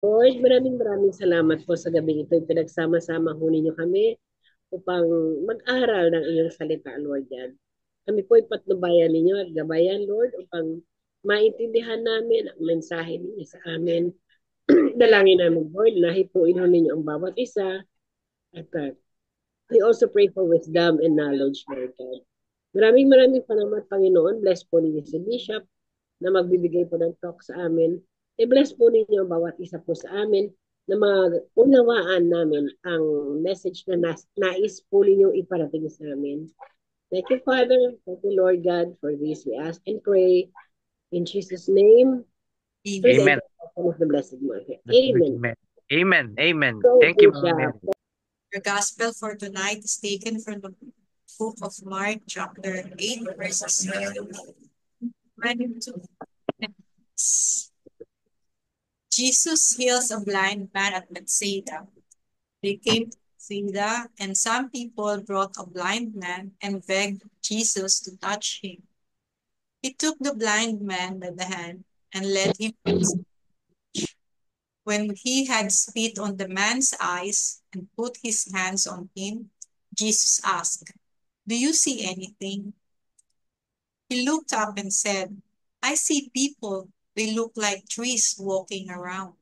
Lord, maraming salamat po sa gabing ito. Pinagsama-sama ho ninyo kami upang mag-aral ng iyong salita, Lord God. Kami po ipatnubayan ninyo at gabayan, Lord, upang maintindihan namin ang mensahe ninyo sa amin. Dalangin namin, Lord, na hipuin ho ninyo ang bawat isa. At we also pray for wisdom and knowledge, Lord God. Maraming salamat, Panginoon. Bless po ninyo si Bishop na magbibigay po ng talk sa amin. I-bless po ninyo bawat isa po sa amin na maunawaan namin ang message na nais po ninyo iparating sa amin. Thank you, Father. Thank you, Lord God, for this. We ask and pray in Jesus' name through the Amen. intercession of the Blessed Mother. Amen. Amen. Amen. Amen. Go, Thank you, Ma'am Bishop. Mary. Our gospel for tonight is taken from the book of Mark, chapter 8, verses 22. Jesus heals a blind man at Bethsaida. They came to Bethsaida, and some people brought a blind man and begged Jesus to touch him. He took the blind man by the hand and led him to his church. When he had spit on the man's eyes and put his hands on him, Jesus asked, "Do you see anything?" He looked up and said, "I see people. They look like trees walking around."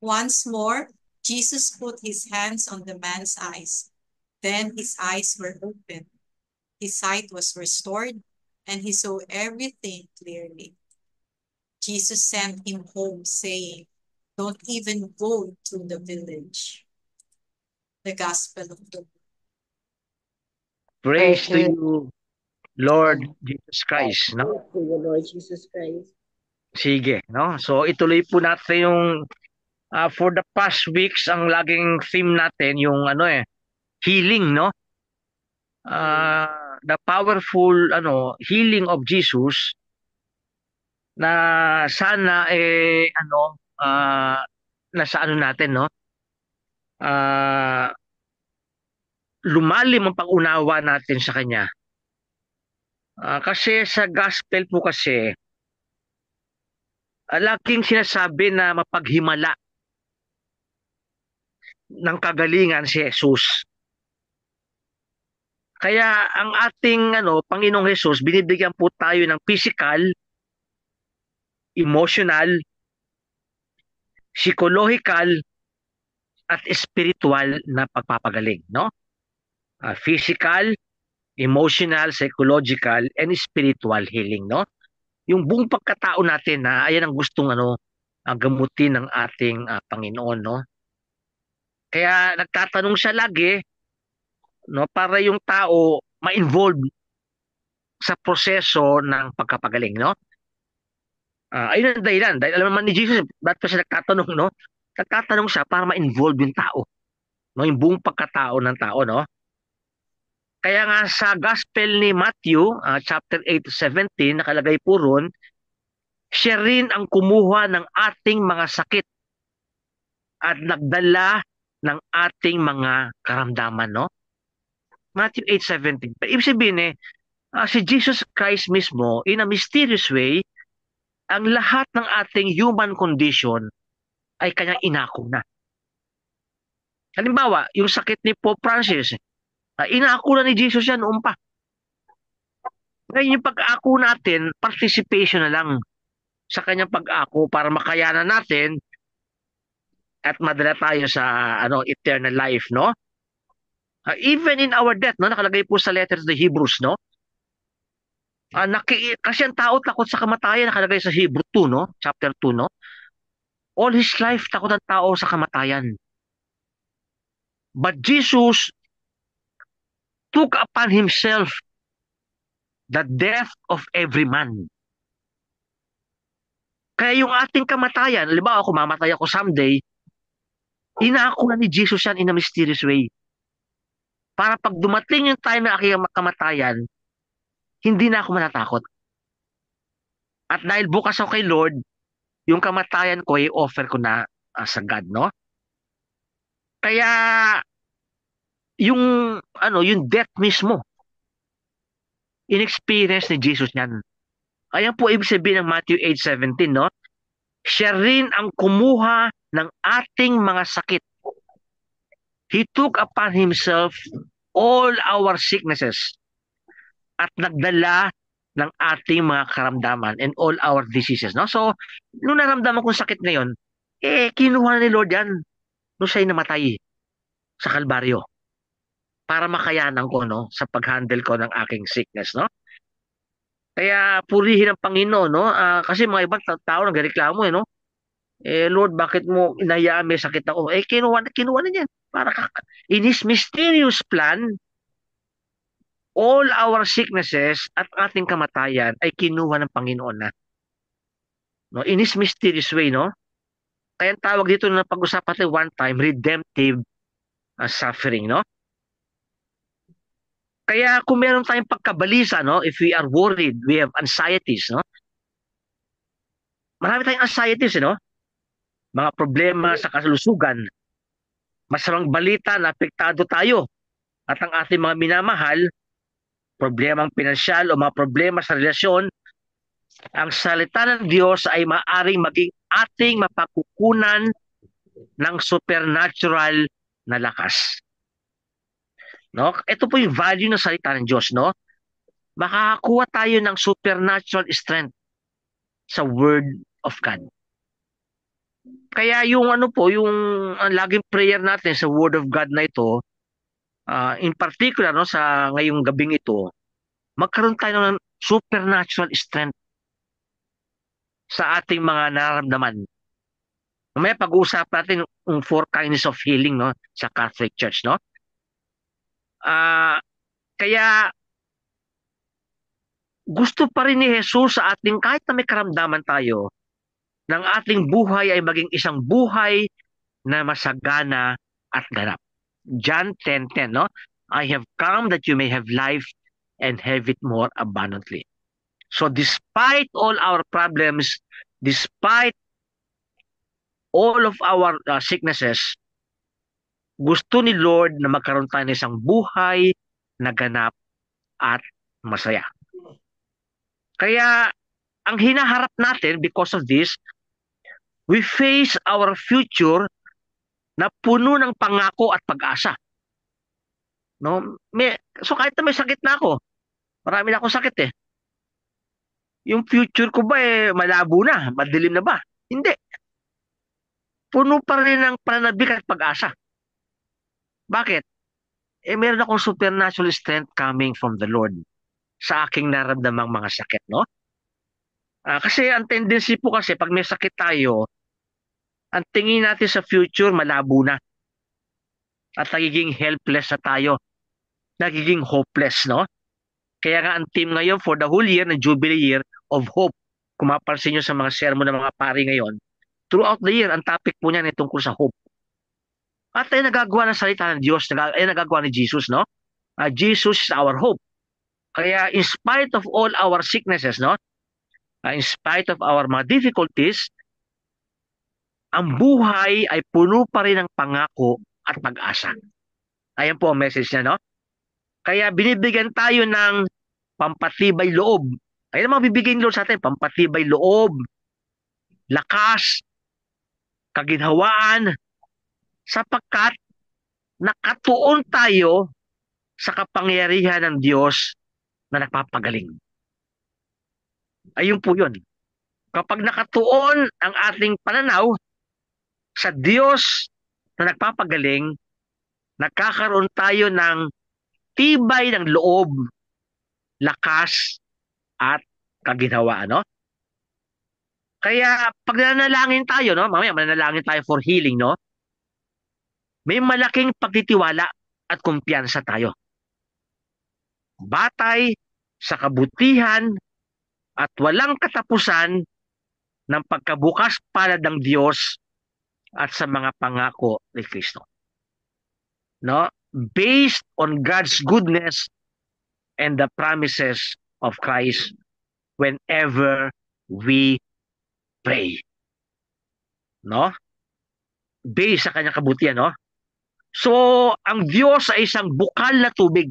Once more, Jesus put his hands on the man's eyes. Then his eyes were opened. His sight was restored, and he saw everything clearly. Jesus sent him home, saying, "Don't even go to the village." The Gospel of the Lord. Praise to you, Lord Jesus Christ, no? Praise to you, Lord Jesus Christ. Sige, no? So ituloy po natin yung for the past weeks ang laging theme natin yung healing, no? The powerful healing of Jesus na sana nasa natin, no? Lumalim ang pag-unawa natin sa kanya. Kasi sa gospel po kasi laging sinasabi na mapaghimala ng kagalingan si Jesus. Kaya ang ating Panginoong Jesus, binibigyan po tayo ng physical, emotional, psychological, at spiritual na pagpapagaling, no? Physical, emotional, psychological, and spiritual healing, no? Yung buong pagkatao natin na ayan ang gustong gamutin ng ating Panginoon, no? Kaya nagtatanong siya lagi, no, para yung tao ma-involve sa proseso ng pagkapagaling, no? Ayun ang dahilan. Dahil alam naman ni Jesus, bakit pa siya nagtatanong, no? Nagtatanong siya para ma-involve yung tao, no? Yung buong pagkatao ng tao, no? Kaya nga sa Gospel ni Matthew, chapter 8 to 17, nakalagay po ron, siya rin ang kumuha ng ating mga sakit at nagdala ng ating mga karamdaman, no? Matthew 8:17. Ibig sabihin si Jesus Christ mismo, in a mysterious way, ang lahat ng ating human condition ay kanyang inako na. Halimbawa, yung sakit ni Pope Francis, inako na ni Jesus yan noon pa. Ngayon yung pag-ako natin, participation na lang sa kanyang pag-ako para makayanan natin at madala tayo sa eternal life, no? Even in our death, no, nakalagay po sa letter to the Hebrews, no? Kasi ang tao takot sa kamatayan, nakalagay sa Hebrew 2, no? Chapter 2, no? All his life, takot ang tao sa kamatayan. But Jesus took upon himself the death of every man. Kaya yung ating kamatayan, halimbawa ako mamatay ako someday, inaako na ni Jesus yan in a mysterious way. Para pag dumating yung time na aking kamatayan, hindi na ako matatakot. At dahil bukas ako kay Lord, yung kamatayan ko i-offer ko na sa God, no? Kaya yung yung death mismo, inexperience ni Jesus yan. Ayan po ibig sabihin ng Matthew 8:17, no? Siya rin ang kumuha ng ating mga sakit. He took upon himself all our sicknesses at nagdala ng ating mga karamdaman and all our diseases. No? So, nung naramdaman kong sakit ngayon, kinuha ni Lord yan nung siya'y namatay sa Kalbaryo para makayanan ko no sa pag-handle ko ng aking sickness. No? Kaya purihin ang Panginoon. No? Kasi mga ibang tao nagreklamo. No? Lord, bakit mo inayaan may sakit ako? Kinuha na niyan. In His mysterious plan, all our sicknesses at ating kamatayan ay kinuha ng Panginoon na. No? In His mysterious way, no? Kaya ang tawag dito na pag-usapan natin one time, redemptive suffering, no? Kaya kung meron tayong pagkabalisa, no? If we are worried, we have anxieties, no? Marami tayong anxieties, no? Mga problema sa kalusugan, masamang balita na apektado tayo at ang ating mga minamahal, problemang pinansyal o mga problema sa relasyon, ang salita ng Diyos ay maaaring maging ating mapagkukunan ng supernatural na lakas. No? Ito po yung value ng salita ng Diyos, no? Makakakuha tayo ng supernatural strength sa Word of God. Kaya yung yung laging prayer natin sa Word of God na ito, in particular no sa ngayong gabing ito, magkaroon tayo ng supernatural strength sa ating mga nararamdaman. May pag-uusap natin yung four kinds of healing no sa Catholic Church, no? Kaya gusto pa rin ni Jesus sa ating kahit na may karamdaman tayo ng ating buhay ay maging isang buhay na masagana at ganap. John 10:10, no? I have come that you may have life and have it more abundantly. So despite all our problems, despite all of our sicknesses, gusto ni Lord na magkaroon tayo ng isang buhay na ganap at masaya. Kaya ang hinaharap natin because of this, we face our future na puno ng pangako at pag-asa. No? So kahit na may sakit na ako, marami na akong sakit eh. Yung future ko ba malabo na, madilim na ba? Hindi. Puno pa rin ng pananabik at pag-asa. Bakit? Meron akong supernatural strength coming from the Lord sa aking naramdamang mga sakit, no? Kasi ang tendency po kasi pag may sakit tayo, ang tingin natin sa future malabo na. At nagiging helpless na tayo. Nagiging hopeless, no? Kaya nga ang team ngayon for the whole year, na Jubilee Year of Hope, kung mapansin nyo sa mga sermon ng mga pari ngayon, throughout the year, ang topic po niyan ay tungkol sa hope. At ay nagagawa ng salita ng Diyos, ay nagagawa ni Jesus, no? Jesus is our hope. Kaya in spite of all our sicknesses, no? In spite of our mga difficulties, ang buhay ay puno pa rin ng pangako at pag-asa. Ayan po ang message niya, no? Kaya binibigyan tayo ng pampatibay loob. Ayan ang mga bibigyan ni Lord sa atin, pampatibay loob, lakas, kaginhawaan, sapagkat nakatuon tayo sa kapangyarihan ng Diyos na nagpapagaling. Ayun po yun. Kapag nakatuon ang ating pananaw sa Diyos na nagpapagaling, nagkakaroon tayo ng tibay ng loob, lakas, at kaginhawaan, no? Kaya pag nanalangin tayo, no? Mamaya mananalangin tayo for healing, no? May malaking pagtitiwala at kumpiyansa tayo. Batay sa kabutihan at walang katapusan ng pagkabukas palad ng Diyos at sa mga pangako ni Kristo. No? Based on God's goodness and the promises of Christ whenever we pray. No? Based sa kanyang kabutihan, no? So, ang Diyos ay isang bukal na tubig.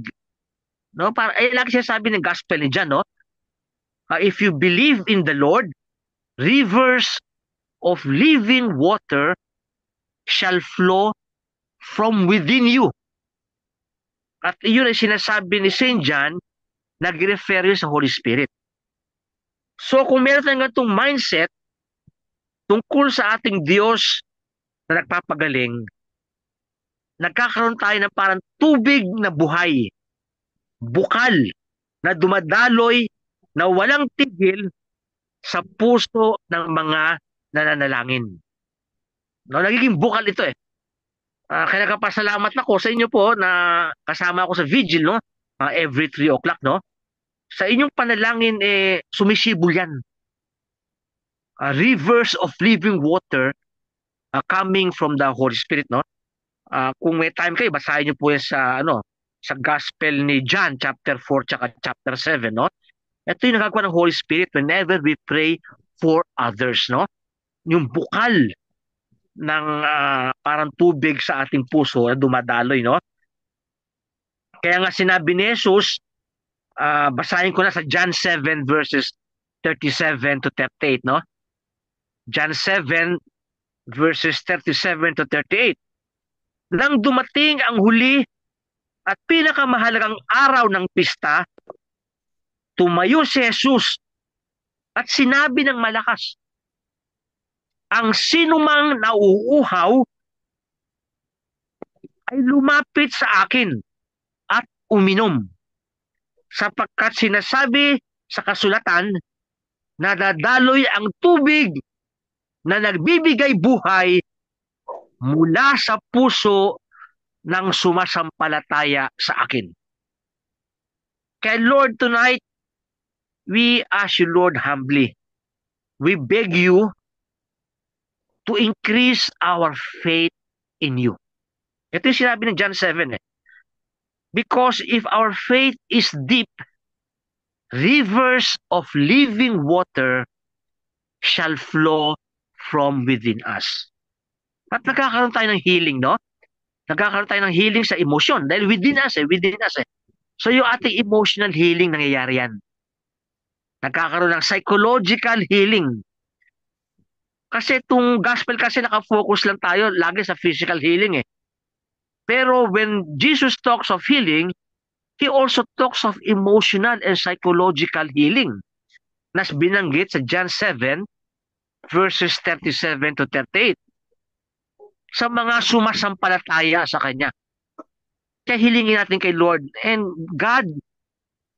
No? Lagi siya sabi ng gospel ni John, no? If you believe in the Lord, rivers of living water shall flow from within you. At iyon ay sinasabi ni St. John, nag-refer yun sa Holy Spirit. So kung meron tayong ganitong mindset tungkol sa ating Diyos na nagpapagaling, nagkakaroon tayo ng parang tubig na buhay, bukal, na dumadaloy, na walang tigil sa puso ng mga nananalangin. No, nagiging bukal ito eh. Kaya nagpapasalamat ako sa inyo po na kasama ako sa vigil, no? Every 3 o'clock, no? Sa inyong panalangin, sumisibol yan. Rivers of living water coming from the Holy Spirit, no? Kung may time kayo, basahin niyo po yan sa Gospel ni John, chapter 4, tsaka chapter 7, no? Ito yung nagagawa ng Holy Spirit whenever we pray for others, no? Yung bukal ng parang tubig sa ating puso na dumadaloy, no? Kaya nga sinabi ni Jesus, basahin ko na sa John 7 verses 37 to 38, no? John 7 verses 37 to 38. Nang dumating ang huli at pinakamahalagang araw ng pista, tumayo si Jesus at sinabi ng malakas, ang sinumang nauuhaw ay lumapit sa akin at uminom. Sapagkat sinasabi sa kasulatan na dadaloy ang tubig na nagbibigay buhay mula sa puso ng sumasampalataya sa akin. Kaya Lord, tonight, we ask you, Lord, humbly, we beg you to increase our faith in you. Ito yung sinabi ng John 7 eh. Because if our faith is deep, rivers of living water shall flow from within us. At nagkakaroon tayo ng healing, no? Nagkakaroon tayo ng healing sa emosyon dahil within us eh. So yung ating emotional healing nangyayari yan. Nagkakaroon ng psychological healing. Kasi itong gospel kasi nakafocus lang tayo lagi sa physical healing eh. Pero when Jesus talks of healing, He also talks of emotional and psychological healing. Nas binanggit sa John 7 verses 37 to 38. Sa mga sumasampalataya sa Kanya. Kaya hilingin natin kay Lord, and God,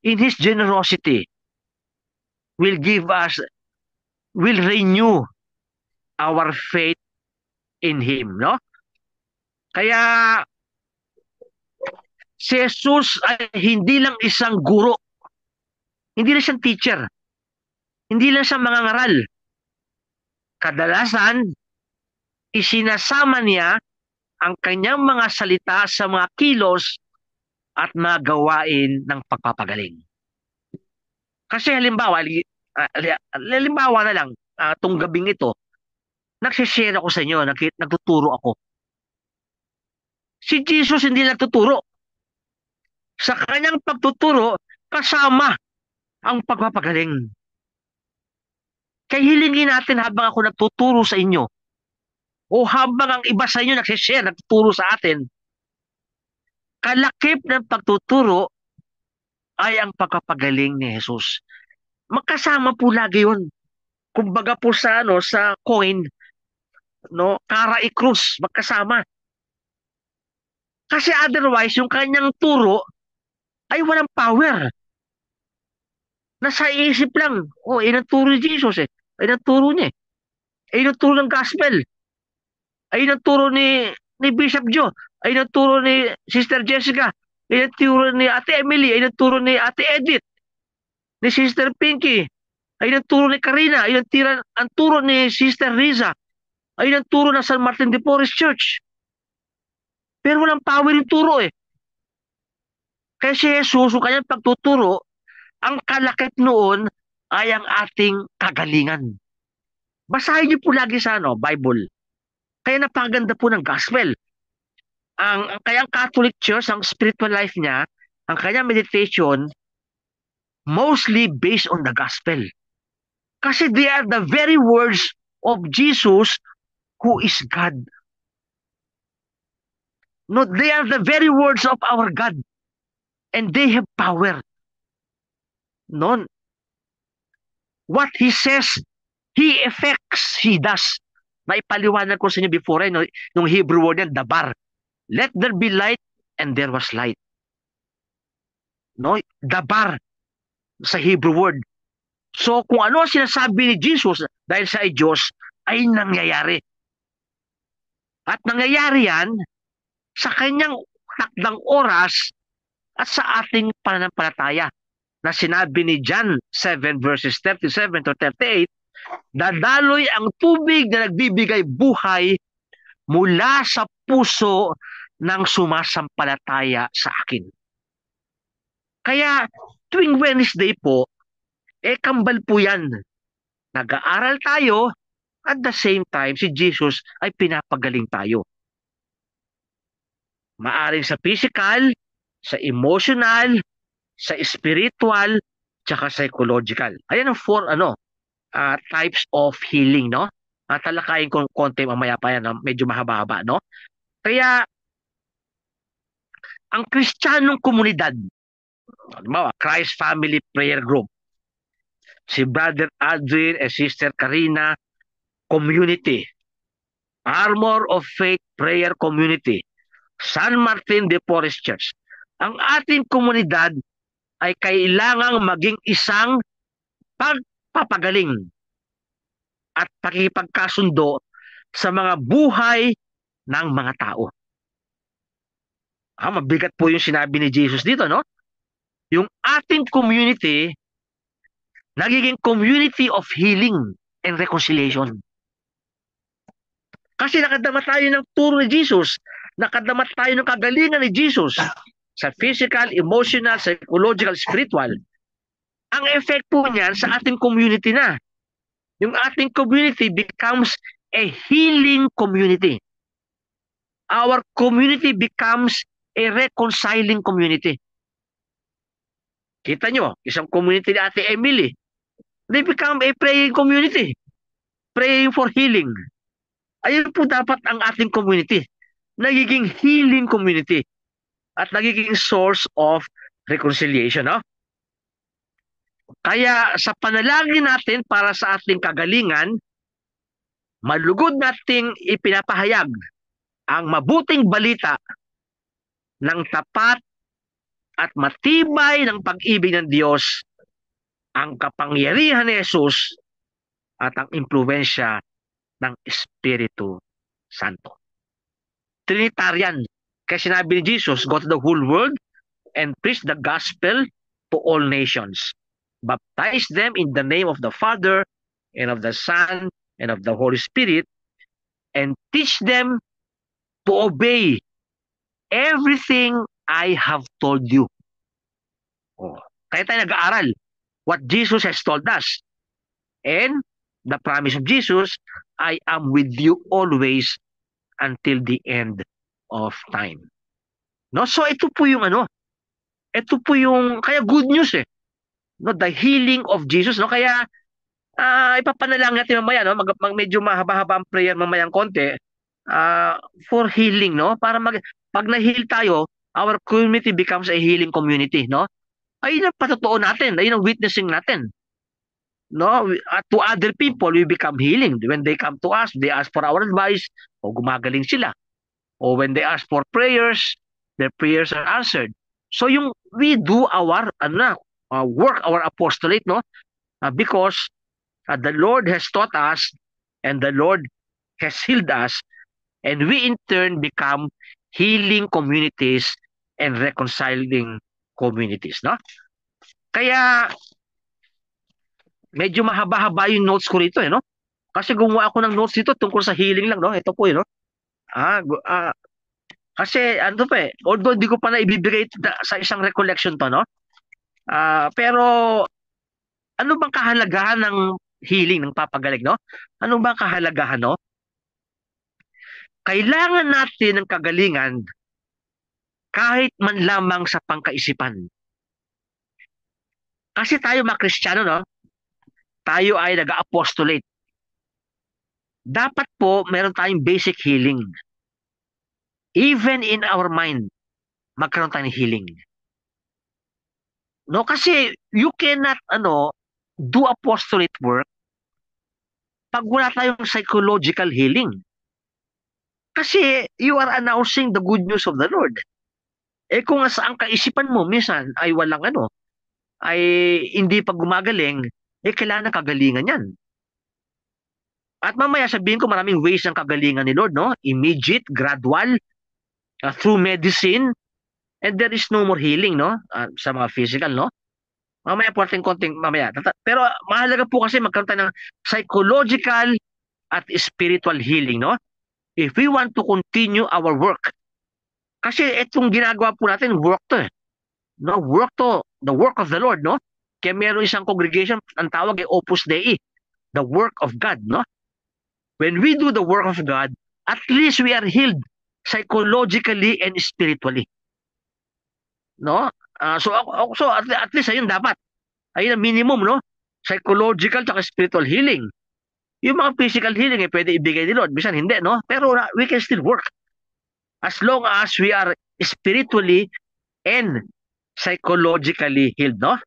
in His generosity, will renew our faith in Him, no? Kaya si Jesus ay hindi lang isang guro, hindi lang siyang teacher, hindi lang siyang mangangaral. Kadalasan, isinasama niya ang kanyang mga salita sa mga kilos at mga gawain ng pagpapagaling. Kasi halimbawa na lang, itong gabing ito, nagsishare ako sa inyo, nagtuturo ako. Si Jesus hindi nagtuturo. Sa kanyang pagtuturo, kasama ang pagpapagaling. Kaya hilingin natin habang ako nagtuturo sa inyo, o habang ang iba sa inyo nagsishare, nagtuturo sa atin, kalakip ng pagtuturo ay ang pagpapagaling ni Jesus. Magkasama po lagi yun. Kumbaga po sa coin, no, kara i-krus, magkasama. Kasi otherwise, yung kanyang turo ay walang power. Nasa isip lang. Ang turo ni Jesus eh. Ang turo niya eh. Ang turo ng gospel. Ang turo ni Bishop Joe. Ang turo ni Sister Jessica. Ang turo ni Ate Emily. Ang turo ni Ate Edith. Ni Sister Pinky. Ang turo ni Karina. Ang turo ni Sister Riza. Ang turo ng San Martin de Porres Church. Pero walang power yung turo eh. Kaya si Jesus, yung kanyang pagtuturo, ang kalakip noon ay ang ating kagalingan. Basahin niyo po lagi sa Bible. Kaya napakaganda po ng gospel. Kaya ang Catholic Church, ang spiritual life niya, ang kanyang meditation, mostly based on the gospel. Kasi they are the very words of Jesus who is God. No, they are the very words of our God and they have power. No, what He says, He effects, He does. Naipaliwanag ko sa inyo before, no, yung Hebrew word yan, dabar. Let there be light and there was light. No, dabar sa Hebrew word. So kung ano ang sinasabi ni Jesus dahil sa Diyos ay nangyayari. At nangyayari yan sa kanyang takdang oras at sa ating pananampalataya na sinabi ni John 7 verses 37 to 38, dadaloy ang tubig na nagbibigay buhay mula sa puso ng sumasampalataya sa akin. Kaya tuwing Wednesday po, kambal po yan. Nag-aaral tayo at the same time si Jesus ay pinapagaling tayo. Maaring sa physical, sa emotional, sa spiritual, tsaka psychological. Ayan ang four types of healing, no? Talakayin ko konti mamaya pa yan, no? Medyo mahaba-haba, no? Kaya ang Kristiyanong komunidad, halimbawa, Christ Family Prayer Group, si Brother Adrian and Sister Karina Community, Armor of Faith Prayer Community, San Martin de Porres Church. Ang ating komunidad ay kailangang maging isang pagpapagaling at pakikipagkasundo sa mga buhay ng mga tao. Mabigat po yung sinabi ni Jesus dito, no? Yung ating community, nagiging community of healing and reconciliation. Kasi nakadama tayo ng turo ni Jesus, nakadama tayo ng kagalingan ni Jesus sa physical, emotional, psychological, spiritual. Ang effect po niyan sa ating community na. Yung ating community becomes a healing community. Our community becomes a reconciling community. Kita nyo, isang community ni Ate Emily, they become a praying community. Praying for healing. Ayun po dapat ang ating community. Nagiging healing community. At nagiging source of reconciliation. No? Kaya sa panalangin natin para sa ating kagalingan, malugod nating ipinapahayag ang mabuting balita ng tapat at matibay ng pag-ibig ng Diyos, ang kapangyarihan ni Jesus at ang impluwensya ng Espiritu Santo. Trinitarian. Kaya sinabi ni Jesus, go to the whole world and preach the gospel to all nations. Baptize them in the name of the Father and of the Son and of the Holy Spirit and teach them to obey everything I have told you. Kaya tayo nag-aaral what Jesus has told us. And the promise of Jesus, I am with you always until the end of time. No? So ito po yung kaya good news no, the healing of Jesus, no? Kaya ipapanalangin natin mamaya, no? Medyo mahaba-haba ang prayer mamayang konti for healing, no? Para pag na-heal tayo, our community becomes a healing community, no? Ayun ang patotoo natin, ayun ang witnessing natin. No, to other people we become healing. When they come to us, they ask for our advice, o gumagaling sila. O when they ask for prayers, their prayers are answered. So we do our work, our apostolate, no? Because the Lord has taught us and the Lord has healed us, and we in turn become healing communities and reconciling communities, no? Kaya medyo mahaba-haba yung notes ko rito, no? Kasi gumawa ako ng notes dito tungkol sa healing lang, no? Ito po, no? Kasi although hindi ko pa na ibibigay sa isang recollection to, no? Pero ano bang kahalagahan ng healing, ng papagaling, no? Ano bang kahalagahan, no? Kailangan natin ng kagalingan kahit man lamang sa pangkaisipan. Kasi tayo mga Kristiyano, no? Tayo ay nag-apostolate. dapat po meron tayong basic healing. Even in our mind, magkaroon tayo ng healing. No, kasi you cannot do apostolate work pag wala tayong psychological healing. Kasi you are announcing the good news of the Lord. Eh kung ang kaisipan mo minsan ay walang ay hindi pa gumagaling, eh kailangan ng kagalingan yan. At mamaya sabihin ko maraming ways ng kagalingan ni Lord, no? Immediate, gradual, through medicine, and there is no more healing, no? Sa mga physical, no? Mamaya po konting mamaya. Pero mahalaga po kasi magkaroon tayo ng psychological at spiritual healing, no? If we want to continue our work. Kasi itong ginagawa po natin, work to eh. No? Work to, the work of the Lord, no? Kaya meron isang congregation, ang tawag ay Opus Dei, the work of God, no? When we do the work of God, at least we are healed psychologically and spiritually. No? So at least ayun dapat. Ayun ang minimum, no? Psychological at spiritual healing. Yung mga physical healing pwede ibigay ni Lord, bisan hindi, no? Pero we can still work as long as we are spiritually and psychologically healed, no?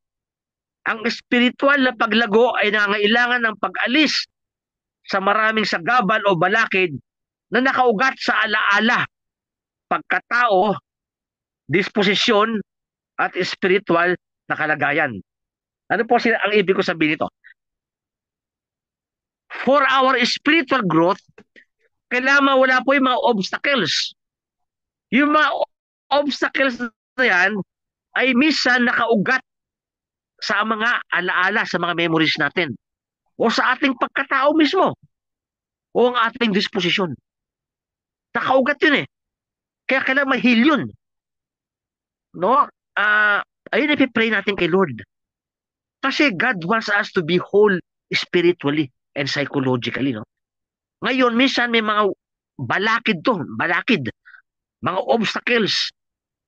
Ang spiritual na paglago ay nangangailangan ng pag-alis sa maraming sagabal o balakid na nakaugat sa alaala, pagkatao, disposisyon, at spiritual na kalagayan. Ano po ang ibig ko sabihin nito? For our spiritual growth, kailangan wala po yung mga obstacles. Yung mga obstacles na yan ay minsan nakaugat sa mga alaala, sa mga memories natin. O sa ating pagkatao mismo. O ang ating disposisyon. Nakaugat yun eh. Kaya kailangan ma-heal yun. No? Ayun ipipray natin kay Lord. Kasi God wants us to be whole spiritually and psychologically, no? Ngayon, minsan may mga balakid to, mga obstacles.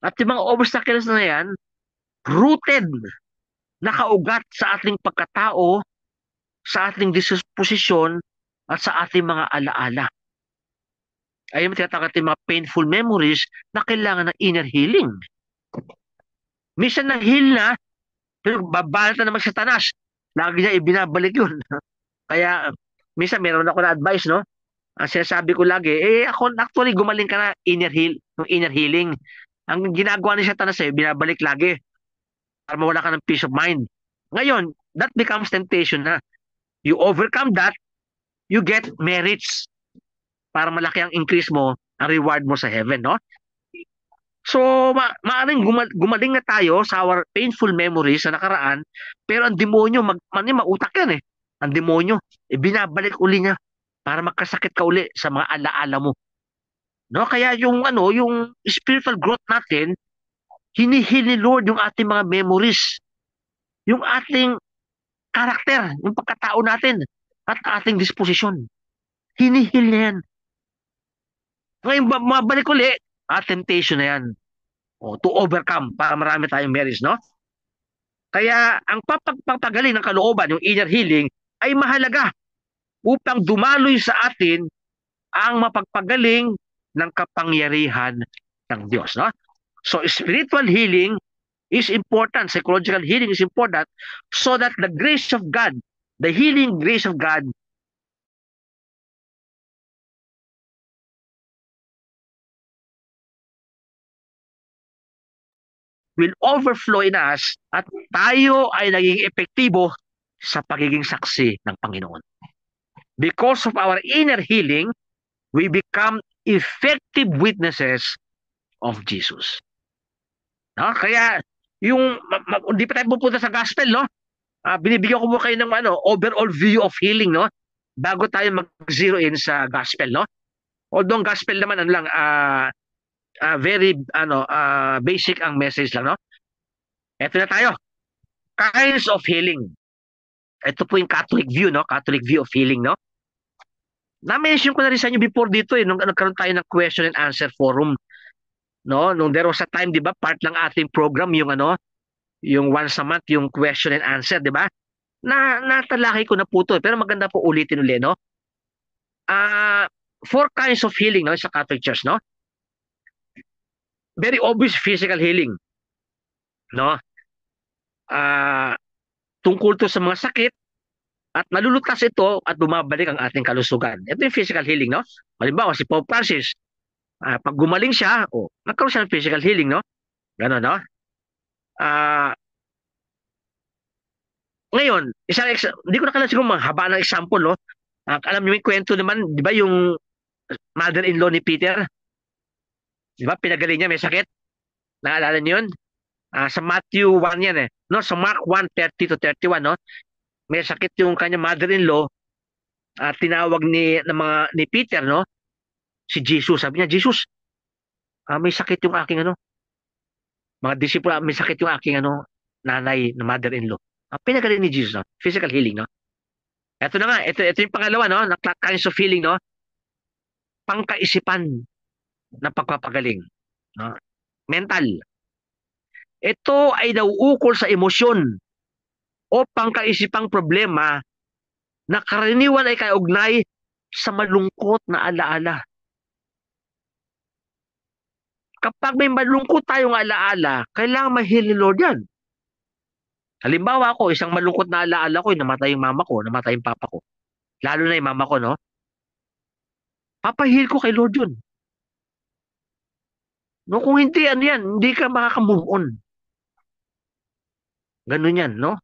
At yung mga obstacles na yan, rooted, nakaugat sa ating pagkatao, sa ating disposisyon, at sa ating mga alaala. Ayun tinatawag natin mga painful memories na kailangan ng inner healing. Minsan na-heal na, pero babalatan naman sa Satanas. Lagi niya ibinabalik yun. Kaya, minsan meron ako na advice, no? Ang sinasabi ko lagi, ako actually gumaling ka na inner healing. Ang ginagawa ni Satanas binabalik lagi para mawala ka ng peace of mind. Ngayon, that becomes temptation na. You overcome that, you get merits para malaki ang increase mo, ang reward mo sa heaven, no? So, maaaring gumaling na tayo sa our painful memories sa nakaraan, pero ang demonyo, mautak yan eh. Ang demonyo, binabalik uli niya para magkasakit ka uli sa mga alaala mo. No? Kaya yung spiritual growth natin, hinihil ni Lord yung ating mga memories, yung ating karakter, yung pagkatao natin, at ating disposisyon. Hinihil niya yan. Ngayon, mabalik uli, temptation na yan. To overcome para marami tayong merits, no? Kaya ang pagpapagaling ng kalooban, yung inner healing, ay mahalaga upang dumaloy sa atin ang mapagpagaling ng kapangyarihan ng Diyos, no? So spiritual healing is important, psychological healing is important so that the grace of God, the healing grace of God will overflow in us at tayo ay naging epektibo sa pagiging saksi ng Panginoon. Because of our inner healing, we become effective witnesses of Jesus. No? Kaya, hindi pa tayo pupunta sa gospel, no? Binibigyan ko mo kayo ng overall view of healing, no? Bago tayo mag-zero in sa gospel, no? Although gospel naman, very basic ang message lang, no? Ito na tayo. Kinds of healing. Ito po yung Catholic view, no? Catholic view of healing, no? Na-mention ko na rin sa inyo before dito, nung nagkaroon tayo ng question and answer forum, no? Nung there was a time, di ba, part ng ating program, yung once a month, yung question and answer, di ba? Natalakay ko na po to, pero maganda po ulitin ulit, no? uh, four kinds of healing, no, sa Catholic Church, no? Very obvious physical healing, no? Ah, tungkol to sa mga sakit at nalulutas ito at bumabalik ang ating kalusugan. Ito yung physical healing, no? Halimbawa, si Pope Francis, pag gumaling siya, nagkaroon siya ng physical healing, no? Gano'n, no? Ah, ngayon, hindi ko na kailangan siguro mahaba ng example, no? Alam niyo yung kwento naman, di ba yung mother-in-law ni Peter? Di ba, pinagaling niya, may sakit? Naalala niyo yun? Sa Matthew 1 yan eh. No, sa Mark 1:30 to 31, no? May sakit yung kanyang mother-in-law, tinawag ni Peter, no? Si Jesus. Sabi niya, Jesus, may sakit yung aking mga disipula, may sakit yung aking nanay na mother-in-law. Pinagaling ni Jesus, no? Physical healing, no? Ito na nga, ito yung pangalawa, no? Na kinds of healing, no? Pangkaisipan na pagpapagaling, no? Mental. Ito ay nauukol sa emosyon o pangkaisipang problema na karaniwan ay kaugnay sa malungkot na alaala. Kapag may malungkot tayong alaala, kailangan ma-heal ni Lord yan. Halimbawa ako, isang malungkot na alaala ko, namatay yung mama ko, namatay yung papa ko. Lalo na yung mama ko, no? Papahil ko kay Lord yun. No, kung hindi, hindi ka makaka-move on. Ganun yan, no?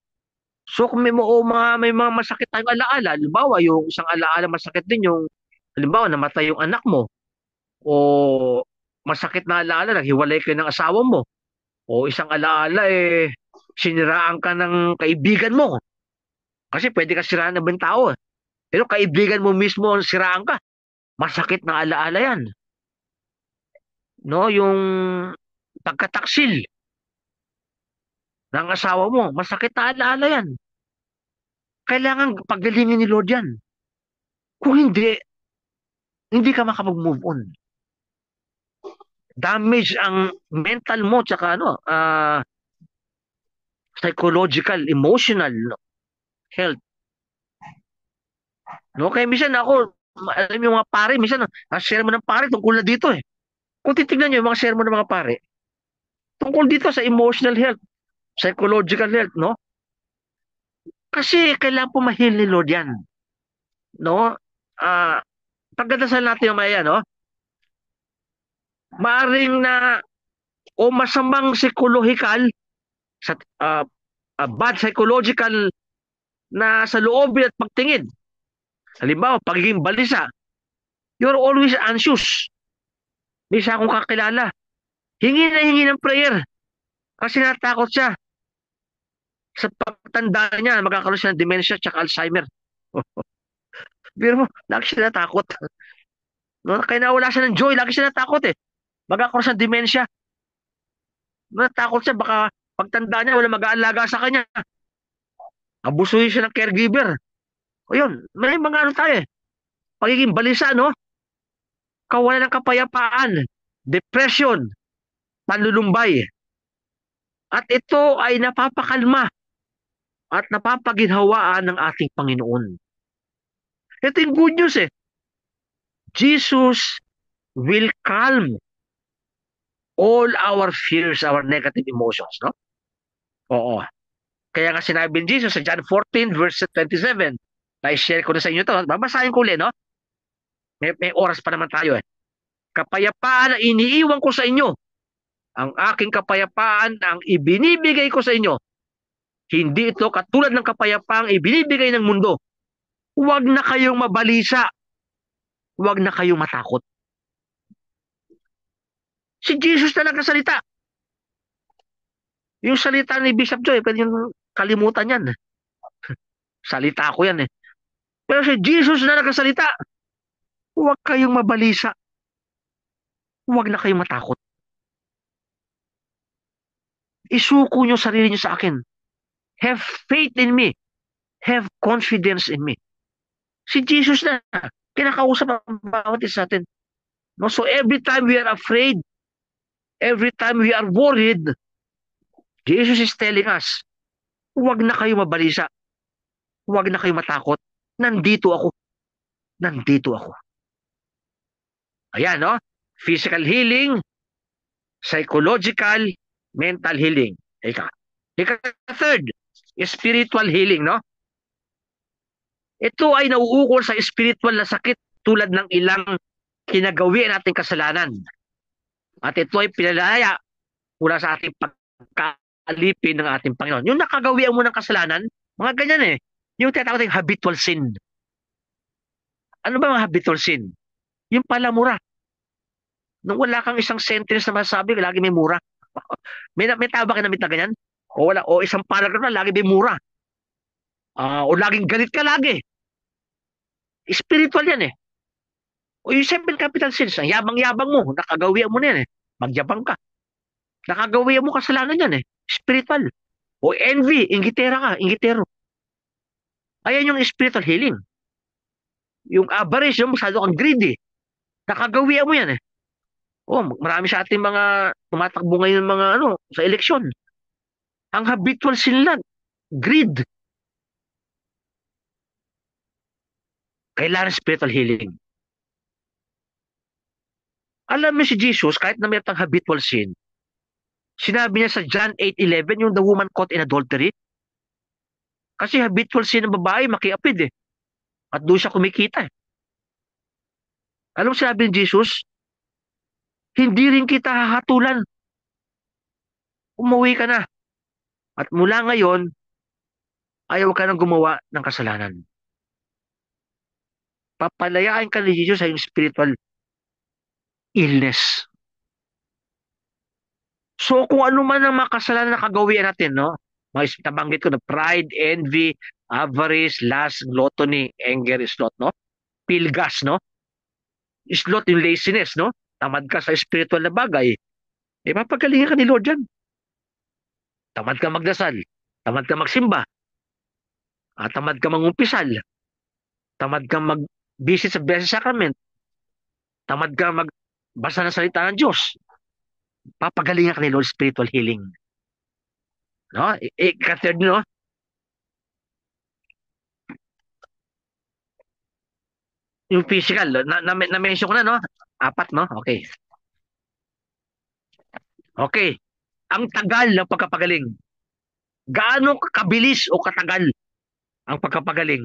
So kung may mga masakit tayong alaala, halimbawa yung isang alaala masakit din yung, halimbawa namatay yung anak mo, o masakit na alaala, naghiwalay kayo ng asawa mo, o isang alaala siniraan ka ng kaibigan mo. Kasi pwede ka siraan ng ibang tao. Pero kaibigan mo mismo siraan ka. Masakit na alaala yan. No, yung pagkataksil ng asawa mo, masakit na alaala yan. Kailangan pagalingin ni Lord yan. Kung hindi, hindi ka makapag-move on. Damage ang mental mo, tsaka psychological, emotional health. No, kaya minsan ako, alam yung mga pare, minsan, share mo ng pare tungkol na dito eh. Kung titignan nyo yung mga share mo ng mga pare, tungkol dito sa emotional health, psychological health, no? Kasi kailangan po ma-heal ni Lord yan. No? Pagdadasal natin yung maya, no? Maaring o masamang psychological, sa, bad psychological na sa loobin at pagtingin. Halimbawa, pagiging balisa, you're always anxious. May isa akong kakilala. Hingi ng prayer. Kasi natakot siya. Sa pagtanda niya, magkakaroon siya ng dementia at Alzheimer. Pero mo, lagi siya natakot. No? Kaya nawala siya ng joy, lagi siya natakot eh. Magkakaroon siya ng dementia. Natakot siya, baka pagtanda niya, wala mag-aalaga sa kanya. Abusuhin siya ng caregiver. O yun, may mga tayo eh. Pagiging balisa, no? Kawalan ng kapayapaan, depression, panlulumbay. At ito ay napapakalma at napapaginhawaan ng ating Panginoon. Ito yung good news eh. Jesus will calm all our fears, our negative emotions, no? Oo. Kaya nga sinabi ni Jesus sa John 14 verse 27, na-share ko na sa inyo ito, babasahin ko ulit, no? May oras pa naman tayo eh. Kapayapaan na iniiwan ko sa inyo, ang aking kapayapaan ang ibinibigay ko sa inyo. Hindi ito katulad ng kapayapaang ibinibigay ng mundo. Huwag na kayong mabalisa. Huwag na kayong matakot. Si Jesus na nagkasalita. Yung salita ni Bishop Joy, pwede yung kalimutan yan. Salita ko yan eh. Pero si Jesus na nagkasalita, huwag kayong mabalisa. Huwag na kayong matakot. Isuko nyo sarili nyo sa akin. Have faith in me. Have confidence in me. Si Jesus na, kinakausap ang bawat isa natin. No? So every time we are afraid, every time we are worried, Jesus is telling us, huwag na kayo mabalisa. Huwag na kayo matakot. Nandito ako. nandito ako. Ayan, no? Physical healing, psychological, mental healing. Third, spiritual healing, no? Ito ay nauukol sa spiritual na sakit tulad ng ilang kinagawi nating kasalanan. At ito ay pinalaya mula sa ating pagkaalipin ng ating Panginoon. Yung nakagawian mo ng kasalanan, mga ganyan eh. Yung tinatawag ng habitual sin. Ano ba mga habitual sin? Yung palamura. Nung wala kang isang sentence na masasabi, lagi may mura. may tao ba kinamit na ganyan? O wala, o isang paragraph na lagi may mura. O laging galit ka lagi. Spiritual yan eh. O yung seven capital sins, ang yabang-yabang mo, nakagawian mo na yan eh. Magyabang ka. Nakagawian mo kasalanan yan eh. Spiritual. O envy, inggitera ka, inggitero. Ayan yung spiritual healing. Yung avarice, yung masyado kang greedy. Nakagawian mo yan eh. Oh, marami sa ating mga tumatakbo ngayon mga sa eleksyon. Ang habitual sin lang, greed. Kailangan spiritual healing. Alam mo si Jesus, kahit na mayroong habitual sin, sinabi niya sa John 8:11, yung the woman caught in adultery. Kasi habitual sin ng babae, makiapid eh. At doon siya kumikita eh. Alam mo sinabi ni Jesus, hindi rin kita hahatulan. Umuwi ka na. At mula ngayon, ayaw ka nang gumawa ng kasalanan. Papalayaan ka ni Jesus sa iyong spiritual illness. So kung ano man ang mga kasalanan na kagawian natin, no? Mga nabanggit ko na pride, envy, avarice, lust, gluttony, anger, sloth, no? Pilgas, no? Sloth yung laziness, no? Tamad ka sa spiritual na bagay. Eh, mapagalingan ka ni Lord dyan. Tamad ka magdasal. Tamad ka magsimba. Tamad ka mangumpisal. Tamad ka mag-visit sa Blessed Sacrament. Tamad ka magbasa ng salita ng Diyos. Papagalingan ka ni Lord, spiritual healing. No? Third, no? Yung physical, na-mention ko na, no? 4, no? Okay. Okay. Ang tagal ng pagkapagaling. Gaano kabilis o katagal ang pagkapagaling?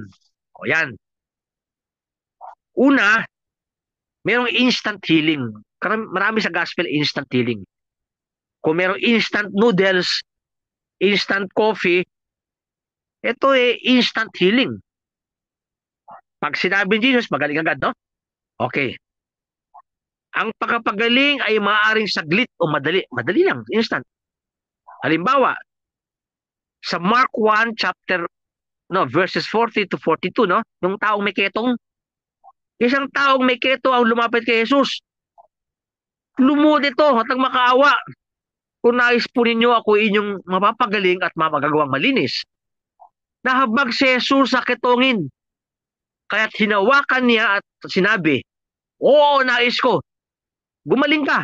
O yan. Una, mayroong instant healing. Marami sa gospel instant healing. Kung mayroong instant noodles, instant coffee, ito instant healing. Pag sinabi ni Jesus, magaling agad, no? Okay. Ang pagkapagaling ay maaaring saglit o madali. Madali lang, instant. Halimbawa, sa Mark 1 chapter verses 40 to 42, no? Yung taong may ketong, isang taong may keto ang lumapit kay Jesus. Lumod ito at ang makaawa. Kung nais po ninyo ako inyong mapapagaling at mapagagawang malinis. Nahabag si Jesus sa ketongin. Kaya't hinawakan niya at sinabi, oo, nais ko. Gumaling ka.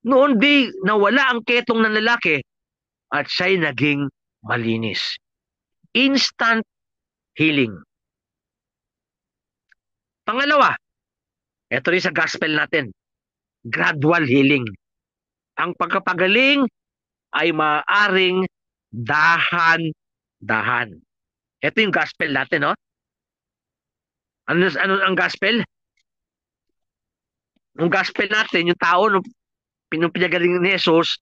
Noon di nawala ang ketong ng lalaki at siya'y naging malinis. Instant healing. Pangalawa, ito rin sa gospel natin, gradual healing. Ang pagkapagaling ay maaaring dahan-dahan. Ito yung gospel natin, no? Ano ang gospel? Yung gospel natin, yung tao, nung pinagaling ni Jesus,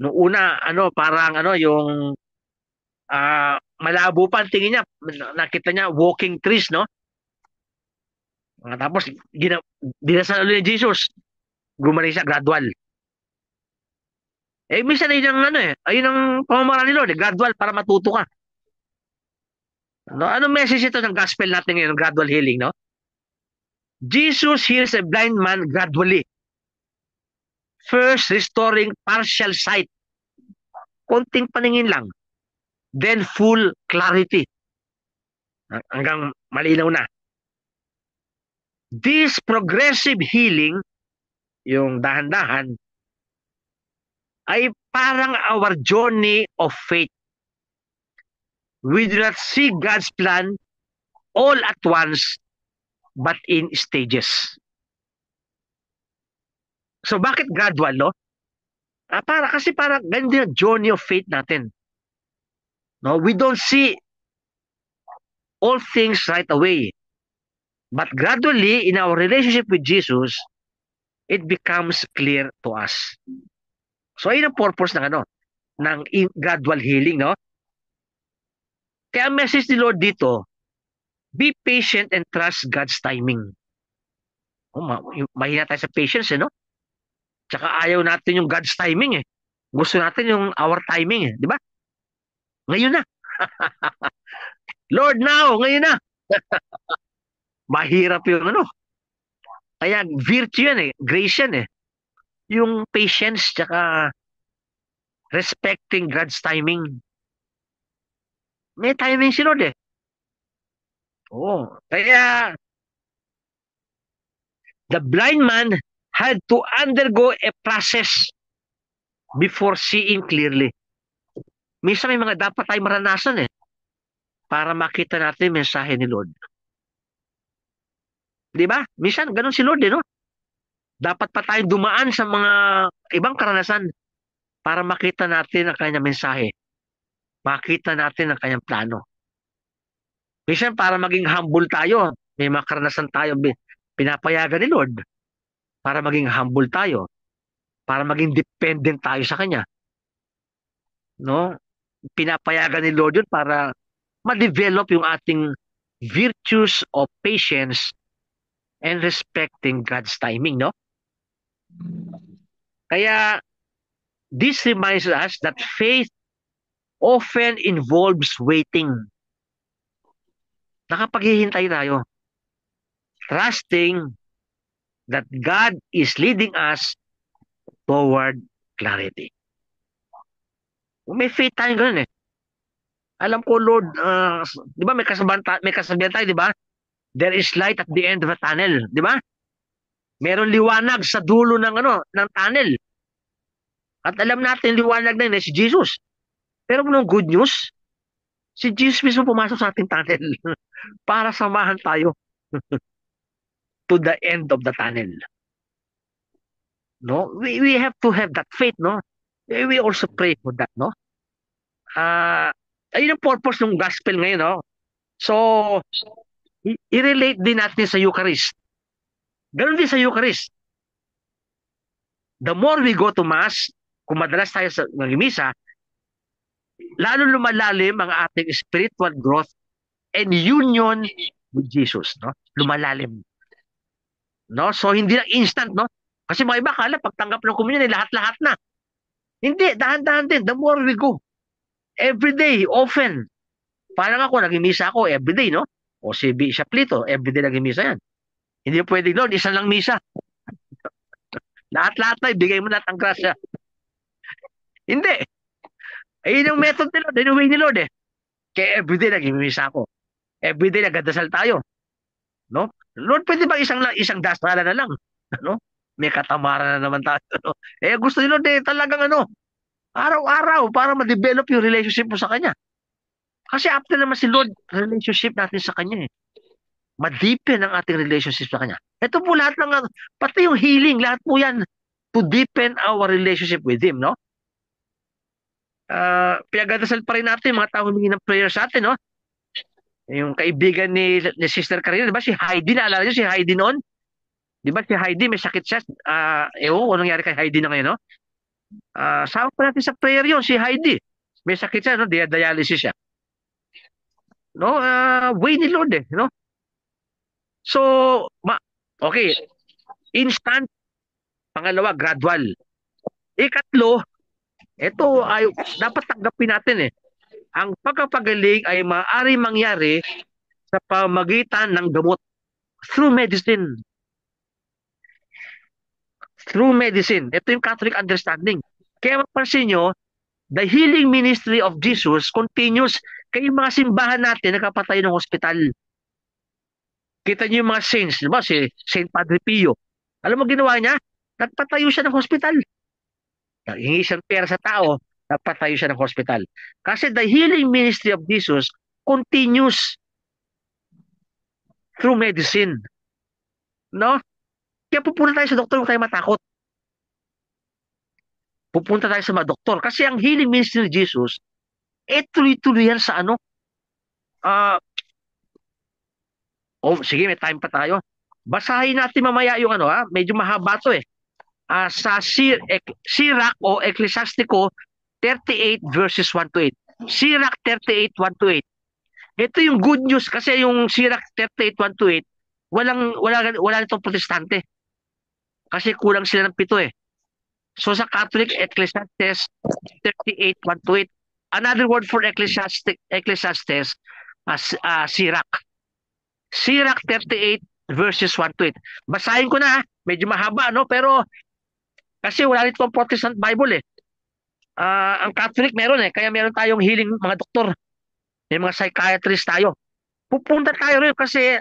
nung una, parang yung malabo pa ang tingin niya. Nakita niya, walking trees, no? Tapos, dinasal ulit ni Jesus. Gumaling siya, gradual. Minsan ayun ang pamamaraan ni Lord, gradual para matuto ka. No? Anong message ito ng gospel natin ngayon, gradual healing, no? Jesus heals a blind man gradually. First, restoring partial sight. Konting paningin lang. Then, full clarity. Hanggang malinaw na. This progressive healing, yung dahan-dahan, ay parang our journey of faith. We do not see God's plan all at once, but in stages. So bakit gradual, no? Kasi para ganyan din ang journey of faith natin. No, we don't see all things right away. But gradually, in our relationship with Jesus, it becomes clear to us. So, ayun ang purpose ng gradual healing, no? Kaya ang message ni Lord dito, be patient and trust God's timing. Mahina tayo sa patience, no? Tsaka ayaw natin yung God's timing, eh. Gusto natin yung our timing, eh. Di ba? Ngayon na. Lord, now! Ngayon na! Mahirap yung Kaya virtue yan, eh. Grace yan, eh. Yung patience, tsaka respecting God's timing. May timing si Lord, eh. Oo. Kaya, the blind man had to undergo a process before seeing clearly. Minsan may mga dapat tayo maranasan, eh, para makita natin yung mensahe ni Lord. Di ba? Minsan, ganun si Lord, eh, no? Dapat pa tayo dumaan sa mga ibang karanasan para makita natin ang kanyang mensahe. Makita natin ang kanyang plano. Minsan, para maging humble tayo, may mga karanasan tayo pinapayagan ni Lord para maging humble tayo, para maging dependent tayo sa Kanya. No? Pinapayagan ni Lord yun para ma-develop yung ating virtues of patience and respecting God's timing, no? Kaya, this reminds us that faith often involves waiting. Nakapaghihintay tayo. Trusting that God is leading us toward clarity. May faith tayo ganun, eh. Alam ko, Lord, di ba may kasabihan tayo, di ba? There is light at the end of the tunnel, di ba? Meron liwanag sa dulo ng tunnel. At alam natin liwanag na yun, si Jesus. Pero nung good news, si Jesus mismo pumasok sa ating tunnel para samahan tayo to the end of the tunnel. No? We have to have that faith, no? We also pray for that, no? Ayun ang purpose ng gospel ngayon, no? So, i-relate din natin sa Eucharist. Ganun din sa Eucharist. The more we go to Mass, kung madalas tayo sa nagmimisa, lalo lumalalim ang ating spiritual growth and union with Jesus, no? Lumalalim. No? So, hindi lang instant, no? Kasi mga iba, kala, pagtanggap ng communion, lahat-lahat na. Hindi, dahan-dahan din. The more we go. Every day, often. Parang ako, nagmimisa ako everyday, no? O si Bishop Lito, everyday nagmimisa yan. Hindi pwede, Lord, isa lang misa. Lahat-lahat na, ibigay mo lahat ang grasya. Hindi. Ayun yung method ni Lord, yung way ni Lord, eh. Kaya everyday nagmimisa ako. Everyday nagdadasal tayo. No? Lord, pwede ba isang dasalan na lang? No? May katamaran na naman tayo. No? Gusto ni Lord, talagang araw-araw para ma-develop yung relationship mo sa Kanya. Kasi after naman si Lord, relationship natin sa Kanya, eh. Ma-deepen ang ating relationship sa Kanya. Ito po lahat ng, pati yung healing, lahat po yan to deepen our relationship with Him, no? Pinagdadasal pa rin natin, mga tao humingi ng prayer sa atin, no? Yung kaibigan ni Sister Karina, di ba? Si Heidi, naalala niyo si Heidi noon? Di ba si Heidi, may sakit siya? Anong nangyari kay Heidi na ngayon, no? Sama pa natin sa prayer yun, si Heidi. May sakit siya, no? Dialysis siya. No? Way ni Lord, eh, no? So, okay. Instant. Pangalawa, gradual. Ikatlo, ito ay dapat tanggapin natin, eh. Ang pagkapagaling ay maaari mangyari sa pamagitan ng gamot. Through medicine. Through medicine. Ito yung Catholic understanding. Kaya mapansin nyo, the healing ministry of Jesus continues. Kaya yung mga simbahan natin nakapatay ng hospital. Kita niyo yung mga saints, di ba? Si Saint Padre Pio. Alam mo ginawa niya? Nagpatayo siya ng hospital. Hingi siyang pera sa tao, nagpatayo siya ng hospital. Kasi the healing ministry of Jesus continues through medicine. No? Kaya pupunta tayo sa doktor, huwag tayo matakot. Pupunta tayo sa mga doktor. Kasi ang healing ministry ni Jesus, tuloy-tuloy yan sa ano? Ah, sige, may time pa tayo. Basahin natin mamaya yung ano, medyo mahaba to eh. Sa Sirach o Ecclesiastico 38 verses 1 to 8. Sirach 38, 1 to 8. Ito yung good news kasi yung Sirach 38, 1 to 8, wala nitong protestante. Kasi kulang sila ng 7 eh. So sa Catholic, Ecclesiastes 38, 1 to 8. Another word for Ecclesiastes, Sirach. Sirach 38 verses 1 to 8. Basahin ko na, medyo mahaba, no? Pero kasi wala nito ang Protestant Bible eh. Ang Catholic meron eh, kaya meron tayong healing mga doktor. May mga psychiatrist tayo. Pupunta tayo rin kasi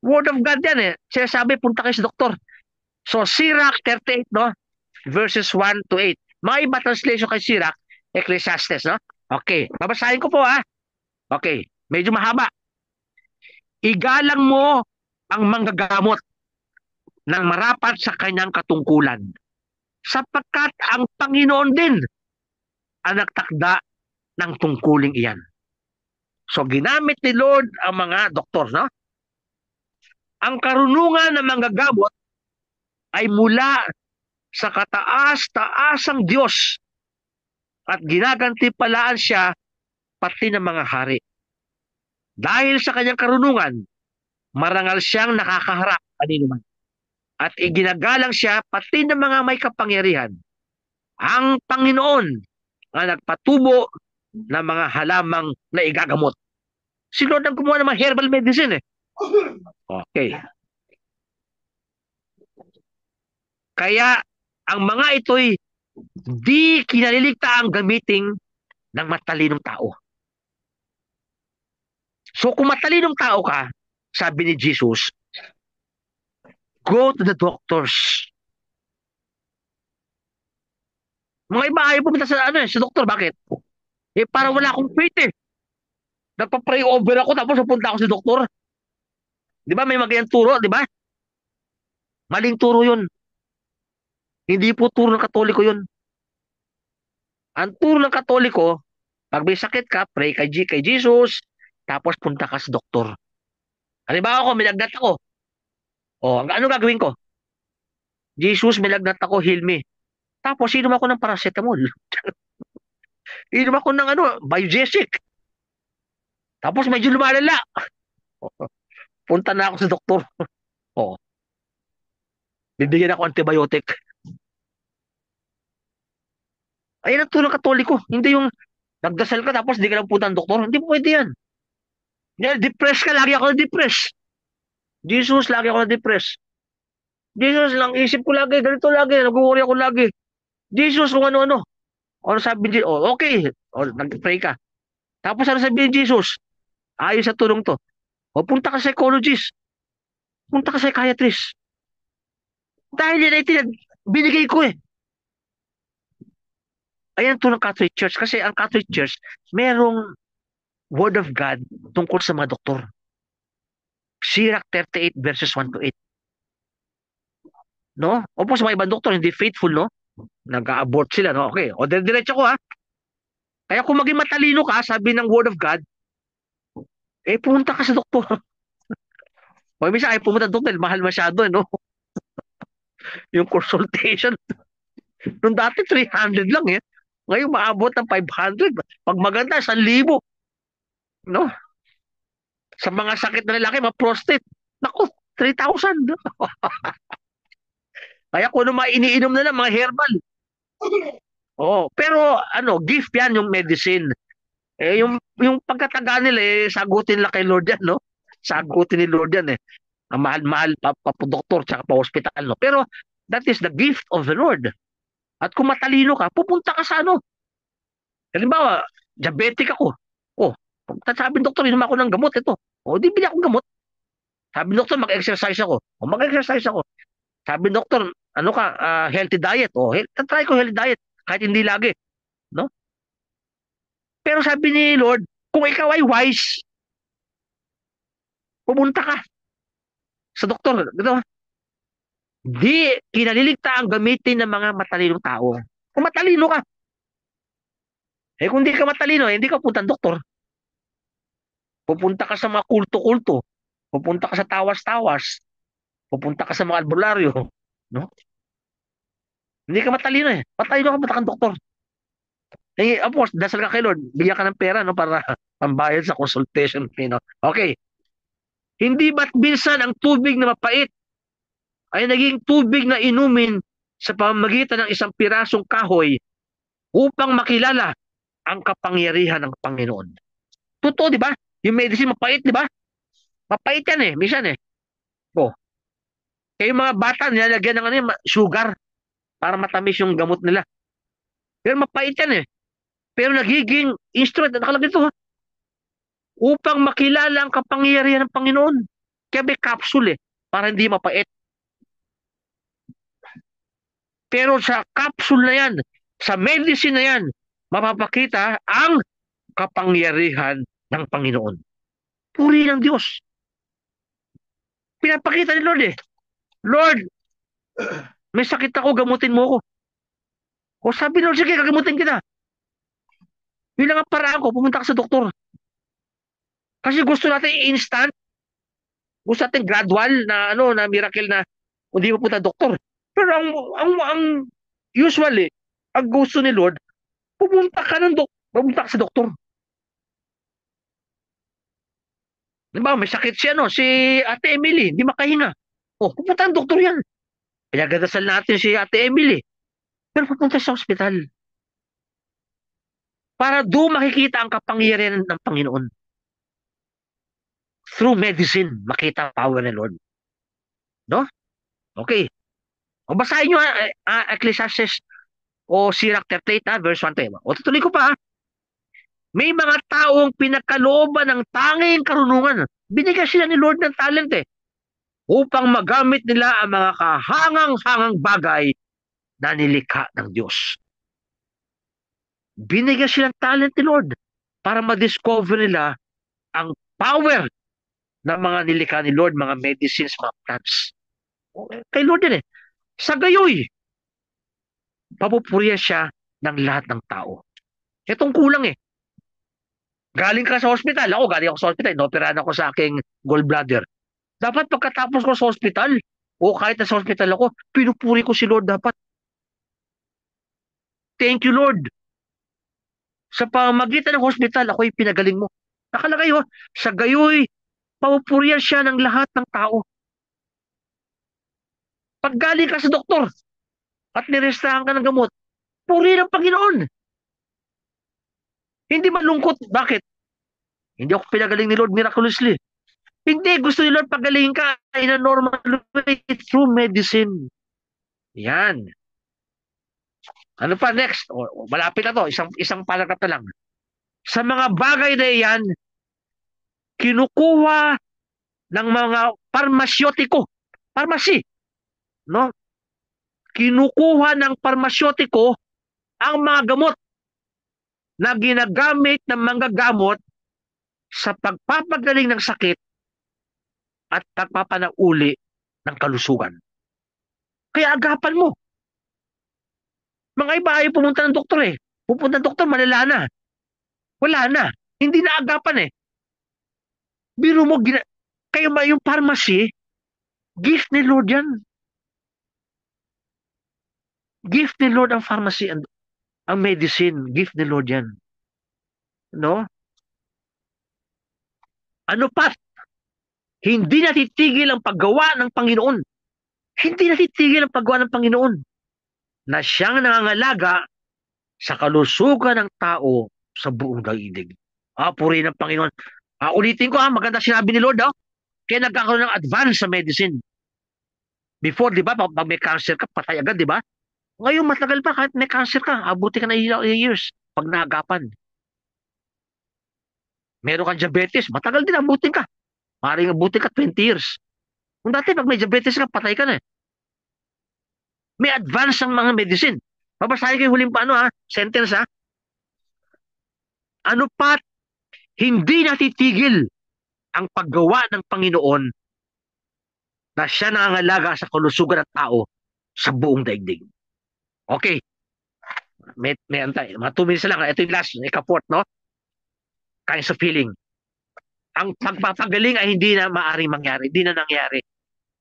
word of God yan eh. Sinasabi, punta kayo sa doktor. So, Sirach 38, no? Verses 1 to 8. Mga iba translation kay Sirach, Ecclesiastes, no? Okay, babasahin ko po Okay, medyo mahaba. Igalang mo ang manggagamot ng marapat sa kanyang katungkulan, sapagkat ang Panginoon din ang nagtakda ng tungkuling iyan. So, ginamit ni Lord ang mga doktor, no? Ang karunungan ng manggagamot ay mula sa kataas-taasang Diyos at ginagantimpalaan siya pati ng mga hari. Dahil sa kanyang karunungan, marangal siyang nakakaharap kaninuman at iginagalang siya pati ng mga may kapangyarihan. Ang Panginoon ang nagpatubo ng mga halamang na igagamot. Si Lord ang gumawa ng mga herbal medicine eh. Okay. Kaya ang mga ito'y di kinaliligta ang gamiting ng matalinong tao. So kung matalinong tao ka, sabi ni Jesus, go to the doctors. Mga iba ayaw pumunta sa sa doktor. Bakit? Para wala akong faith eh. Nagpa-pray over ako tapos pupunta ako sa doktor. Di ba may magandang turo, di ba? Maling turo yun. Hindi po turo ng Katoliko yun. Ang turo ng Katoliko, pag may sakit ka, pray kay Jesus, tapos punta ka sa doktor. Halimbawa ako, may lagnat ako. Ano gagawin ko? Jesus, may lagnat ako, heal me. Tapos, inom ako ng paracetamol. Inom ako ng biogesic. Tapos, medyo lumalala. Punta na ako sa doktor. Bibigyan ako antibiotic. Ayan ang turo ng Katoliko. Hindi yung nagdasal ka tapos di ka lang punta ng doktor. Hindi po pwede yan. Depressed ka, lagi ako na-depress. Jesus, lagi ako na-depress. Jesus lang, isip ko lagi, ganito lagi, nag-worry ako lagi. Jesus, kung ano-ano. Ano sabi ni Jesus? Okay. Nag-pray ka. Tapos ano sabi ni Jesus? Ayos sa tulong to. Punta ka sa psychologist. Punta ka sa psychiatrist. Dahil yan ay binigay ko eh. Ayan to ng Catholic Church. Kasi ang Catholic Church, merong Word of God tungkol sa mga doktor. Sirach 38 verses 1 to 8. No? Opo sa mga ibang doktor, hindi faithful, no? Nag-abort sila, no? Okay. Diretso ko, Kaya kung maging matalino ka, sabi ng Word of God, pumunta ka sa doktor. Minsan ay pumunta sa doktor, mahal masyado, no? Yung consultation. Nung dati, 300 lang, eh. Ngayon, maabot ng 500. Pag maganda, 1,000. No? Sa mga sakit na lalaki, mga prostate. Naku, 3,000. Kaya kung ano mga iniinom na lang, mga herbal. Pero gift yan yung medicine. Yung pagkataga nila, sagutin lang kay Lord yan, no? Sagutin ni Lord yan, eh. Ang mahal-mahal pa doktor tsaka pa hospital, no? Pero that is the gift of the Lord. At kung matalino ka, pupunta ka sa halimbawa, diabetic ako. Sabi ng doktor, inom ako ng gamot, ito. Di bili akong gamot. Sabi ng doktor, mag-exercise ako. Mag-exercise ako. Sabi ng doktor, healthy diet. Try ko healthy diet. Kahit hindi lagi. No? Pero sabi ni Lord, kung ikaw ay wise, pumunta ka sa doktor. Ito, di kinaliligtaan gamitin ng mga matalinong tao. Kung matalino ka, kung di ka matalino, hindi ka punta ng doktor. Pupunta ka sa mga kulto-kulto. Pupunta ka sa tawas-tawas. Pupunta ka sa mga albularyo. No? Hindi ka matalino eh. Matalino ka, punta kang doktor. Of course, dasal ka kay Lord. Bigyan ka ng pera no, para pambayad sa consultation fee. No? Okay. Hindi ba't minsan ang tubig na mapait ay naging tubig na inumin sa pamamagitan ng isang pirasong kahoy upang makilala ang kapangyarihan ng Panginoon. Totoo, di ba? Yung medicine mapait, di ba? Mapait yan eh, minsan eh. Oh. Kaya yung mga bata, nilalagyan ng ano, sugar para matamis yung gamot nila. Pero mapait yan eh. Pero nagiging instrument, nakalagay ito ha, upang makilala ang kapangyarihan ng Panginoon. Kaya may capsule eh, para hindi mapait. Pero sa capsule na yan, sa medicine na yan, mapapakita ang kapangyarihan ng Panginoon. Puri ng Diyos. Pinapakita ni Lord eh. Lord, may sakit ako, gamutin mo ako. O sabi Lord, sige, gagamutin kita. Bilang ang paraan ko, pumunta ka sa doktor. Kasi gusto natin instant, gusto natin gradual na ano na miracle na hindi mo punta doktor. Pero ang usually, ang gusto ni Lord, pumunta ka sa doktor. Diba, may sakit siya, no? Si Ate Emily, hindi makahinga. Oh, pupunta ang doktor yan. Pinagdadasal natin si Ate Emily. Pero pupunta sa ospital. Para doon makikita ang kapangyarihan ng Panginoon. Through medicine, makita ang power ni Lord. No? Okay. O basahin nyo Ecclesiastes o Sirach 38, verse 1 to. O tutuloy ko pa. May mga taong pinagkalooban ng tanging karunungan. Binigyan sila ni Lord ng talent eh. Upang magamit nila ang mga kahangang-hangang bagay na nilikha ng Diyos. Binigyan sila ng talent ni Lord para ma-discover nila ang power ng mga nilikha ni Lord, mga medicines, mga plants. Kay Lord din eh. Sa gayoy, papupurihan siya ng lahat ng tao. Itong kulang eh. Galing ka sa hospital. Ako, galing ako sa hospital. Inoperahan ako sa aking gallbladder. Dapat pagkatapos ko sa hospital, o kahit na sa hospital ako, pinupuri ko si Lord dapat. Thank you, Lord. Sa pamamagitan ng hospital, ako'y pinagaling mo. Nakalagay ho, sa gayoy, papupurihan siya ng lahat ng tao. Pag galing ka sa doktor at nirestahan ka ng gamot, puri ng Panginoon. Hindi malungkot. Bakit? Hindi ako pinagaling ni Lord miraculously. Hindi, gusto ni Lord pagaling ka in a normal way through medicine. Yan. Ano pa next? Malapit na to. Isang paragraph na lang. Sa mga bagay na iyan, kinukuha ng mga parmasyotiko. Pharmacy. No? Kinukuha ng parmasyotiko ang mga gamot na ginagamit ng manggagamot sa pagpapagaling ng sakit at pagpapanauli ng kalusugan. Kaya agapan mo. Mga iba ay pumunta ng doktor eh. Pupunta ng doktor, malala na. Wala na. Hindi na agapan eh. Biro mo, kayo ba yung pharmacy, gift ni Lord yan. Gift ni Lord ang pharmacy, ang medicine, gift ni Lord yan. No? Ano pa? Hindi natitigil ang paggawa ng Panginoon. Hindi natitigil ang paggawa ng Panginoon na siyang nangangalaga sa kalusugan ng tao sa buong daigdig. Puri ng Panginoon. Ulitin ko maganda sinabi ni Lord. Kaya nagkakaroon ng advance sa medicine. Before, di ba, pag may cancer ka, patay agad, di ba? Ngayon, matagal pa, kahit may cancer ka, abuti ka na years pag naagapan. Meron kang diabetes, matagal din, abutin ka. Maring abutin ka 20 years. Kung dati, pag may diabetes ka, patay ka na. May advance ang mga medicine. Babasahin ko yung huling sentence Ano pa, hindi natitigil ang paggawa ng Panginoon na siya nangangalaga sa kalusugan ng tao sa buong daigdig. Okay, may antay. Mga 2 minutes lang. Ito yung last, ika-fourth, no? Kinds of healing. Ang pagpapagaling ay hindi na maaaring mangyari. Hindi na nangyari.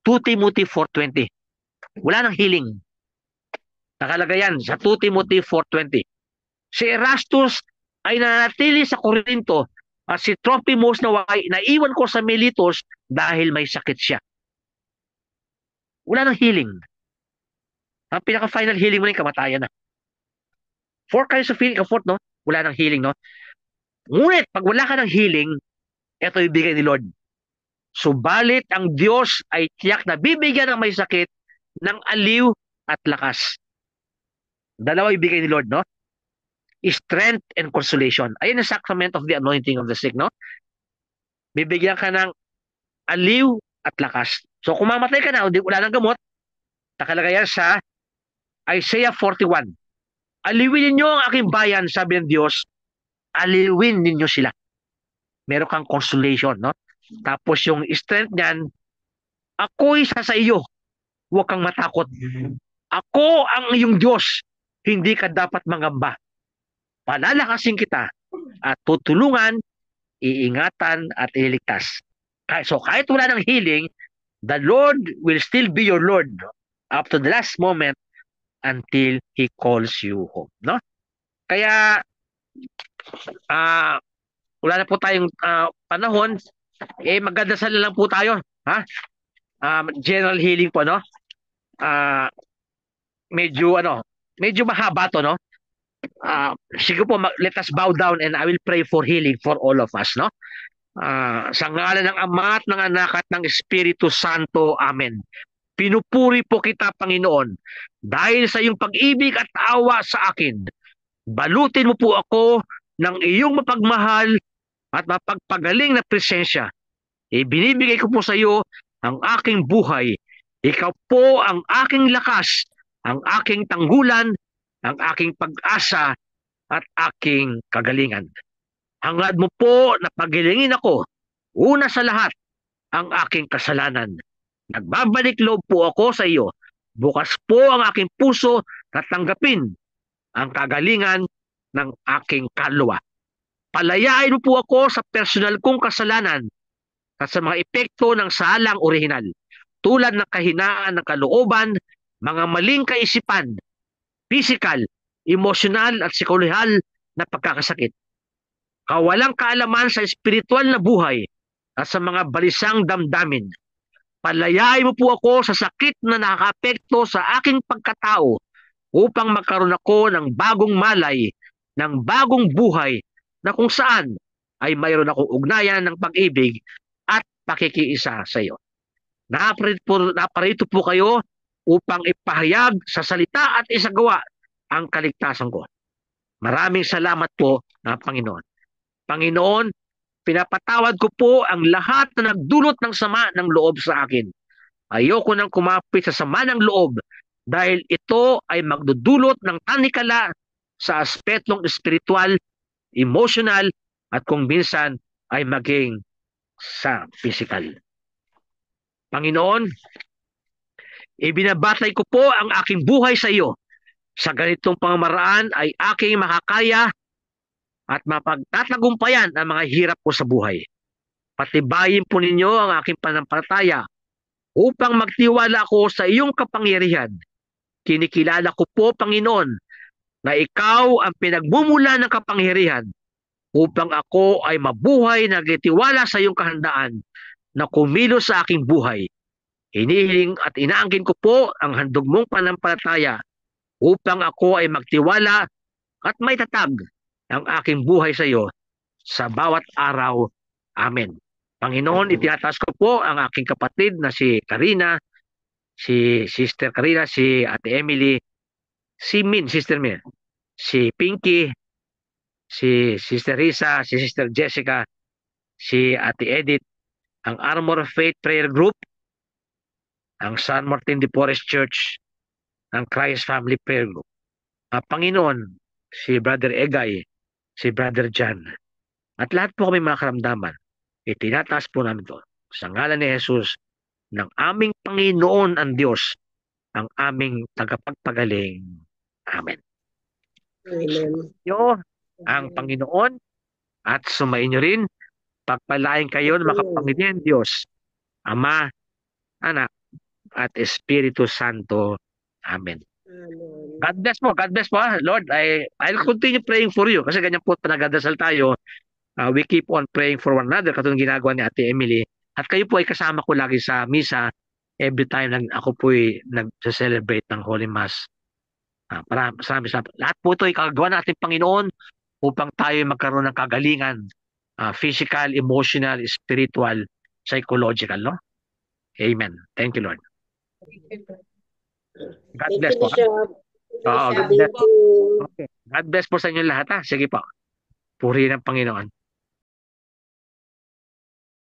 2 Timothy 4:20. Wala nang healing. Nakalagay yan sa 2 Timothy 4:20. Si Erastus ay nanatili sa Corinto at si Trophimus naiwan ko sa Miletus dahil may sakit siya. Wala nang healing. Ang pinaka-final healing mo na yung kamatayan na. 4 kinds of healing, fourth, no? Wala nang healing, no? Ngunit, pag wala ka ng healing, ito ibigay ni Lord. Subalit, ang Diyos ay tiyak na bibigyan ng may sakit ng aliw at lakas. Dalawa ibigay ni Lord, no? Strength and consolation. Ayun ang sacrament of the anointing of the sick, no? Bibigyan ka ng aliw at lakas. So, kung mamatay ka na, wala nang gamot, nakalagay yan sa Isaiah 41. Aliwin ninyo ang aking bayan, sabi ng Diyos, aliwin ninyo sila. Meron kang consolation, no? Tapos yung strength niyan, ako'y sa iyo, huwag kang matakot. Ako ang iyong Diyos, hindi ka dapat mangamba. Palalakasin kita at tutulungan, iingatan at iligtas. So kahit wala ng healing, the Lord will still be your Lord up to the last moment until He calls you home. No? Kaya, wala na po tayong panahon, magdadasal na lang po tayo. Ha? General healing po, no? Medyo mahaba to, no? Sige po, let us bow down and I will pray for healing for all of us, no? Sa ngalan ng Ama at ng Anak at ng Espiritu Santo, Amen. Pinupuri po kita, Panginoon, dahil sa iyong pag-ibig at awa sa akin. Balutin mo po ako ng iyong mapagmahal at mapagpagaling na presensya. Ibinibigay ko po sa iyo ang aking buhay. Ikaw po ang aking lakas, ang aking tanggulan, ang aking pag-asa at aking kagalingan. Hangad mo po na pagilingin ako, una sa lahat, ang aking kasalanan. Nagbabalik loob po ako sa iyo. Bukas po ang aking puso na tanggapin ang kagalingan ng aking kaluluwa. Palayain mo po ako sa personal kong kasalanan at sa mga epekto ng salang orihinal, tulad ng kahinaan ng kalooban, mga maling kaisipan, physical, emotional at psikolohal na pagkakasakit. Kawalang kaalaman sa espiritual na buhay at sa mga balisang damdamin. Palayain mo po ako sa sakit na nakakaapekto sa aking pagkatao upang magkaroon ako ng bagong malay, ng bagong buhay na kung saan ay mayroon akong ugnayan ng pag-ibig at pakikiisa sa iyo. Naparito po kayo upang ipahayag sa salita at isagawa ang kaligtasan ko. Maraming salamat po, Panginoon. Panginoon, pinapatawad ko po ang lahat na nagdulot ng sama ng loob sa akin. Ayoko nang kumapit sa sama ng loob dahil ito ay magdudulot ng tanikala sa aspetong espiritual, emotional, at kung minsan ay maging sa physical. Panginoon, ibinabatay ko po ang aking buhay sa iyo. Sa ganitong pamamaraan ay aking makakaya at mapagtatagumpayan ang mga hirap ko sa buhay. Patibayin po ninyo ang aking panampalataya upang magtiwala ako sa iyong kapangyarihan. Kinikilala ko po, Panginoon, na ikaw ang pinagmumula ng kapangyarihan upang ako ay mabuhay na nagtitiwala sa iyong kahandaan na kumilos sa aking buhay. Hinihiling at inaangkin ko po ang handog mong panampalataya upang ako ay magtiwala at may tatag ang aking buhay sa iyo sa bawat araw. Amen. Panginoon, itinataas ko po ang aking kapatid na si Karina, si Sister Karina, si Ate Emily, si Min, Sister Min, si Pinky, si Sister Risa, si Sister Jessica, si Ate Edith, ang Armor of Faith Prayer Group, ang San Martin de Porres Church, ang Christ Family Prayer Group. Panginoon, si Brother Egay, si Brother John, at lahat po kami mga karamdaman, itinataas po namin ito sa ngalan ni Jesus ng aming Panginoon ang Diyos, ang aming tagapagpagaling. Amen. Amen. Yo, ang Panginoon at sumayin nyo rin. Pagpalain kayo ng makapangyarihan Diyos, Ama, Anak, at Espiritu Santo. Amen. Amen. God bless po. God bless po. Lord, I'll continue praying for you kasi ganyan po nagdadasal tayo. We keep on praying for one another katulad ng ginagawa ni Ate Emily. At kayo po ay kasama ko lagi sa misa every time ako po ay nag-celebrate ng Holy Mass. Marami sa lahat po ito ay kagagawa ng ating Panginoon upang tayo magkaroon ng kagalingan, physical, emotional, spiritual, psychological, no? Amen. Thank you, Lord. God Thank bless you, po. Bishop. Oo, God God bless. bless you. Okay. God bless po sa inyo lahat, ha? Sige po. Puri ng Panginoon.